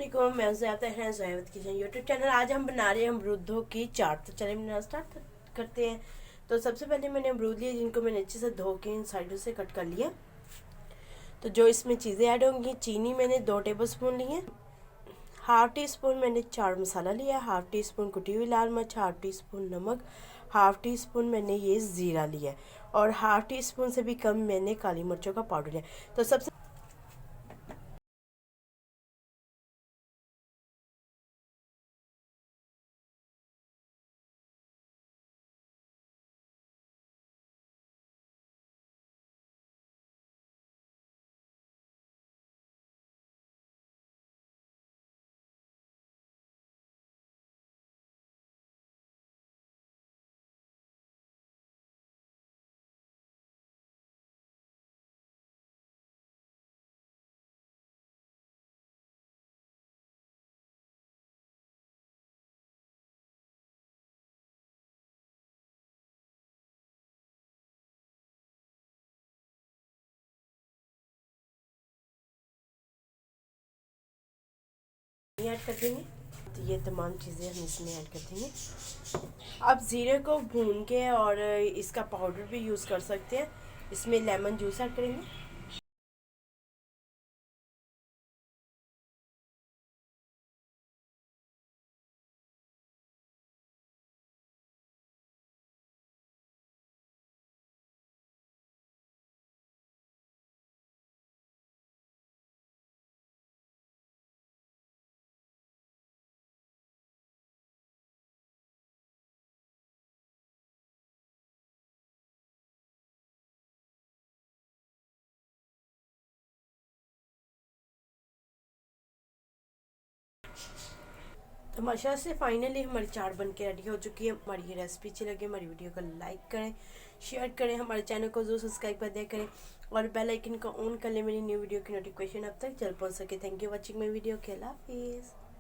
वालेकुम, मैं ज़्यादा हैं ज़ायवत किचन यूट्यूब चैनल। आज हम बना रहे हैं अमरूदों की चाट। तो चलिए बनाना स्टार्ट करते हैं। तो सबसे पहले मैंने अमरूद लिए, जिनको मैंने अच्छे से धो के इन साइडों से कट कर लिया। तो जो इसमें चीज़ें ऐड होंगी, चीनी मैंने 2 टेबल स्पून ली है, हाफ़ टी स्पून मैंने चाट मसाला लिया, हाफ़ टी स्पून कुटी हुई लाल मिर्च, हाफ़ टी स्पून नमक, हाफ़ टी स्पून मैंने ये ज़ीरा लिया है और हाफ़ टी स्पून से भी कम मैंने काली मिर्चों का पाउडर लिया। तो सबसे ऐड कर देंगे। तो ये तमाम चीज़ें हम इसमें ऐड कर देंगे। आप ज़ीरे को भून के और इसका पाउडर भी यूज़ कर सकते हैं। इसमें लेमन जूस ऐड करेंगे। तो माशाल्लाह से फाइनली हमारी चाट बन के रेडी हो चुकी है। हमारी ये रेसिपी अच्छी लगी, हमारी वीडियो को लाइक करें, शेयर करें, हमारे चैनल को जरूर सब्सक्राइब कर दिया करें और बेल आइकन को ऑन कर लें मेरी न्यू वीडियो की नोटिफिकेशन अब तक जल्द पहुंच सके। Thank you watching my video. अल्लाह हाफिज़।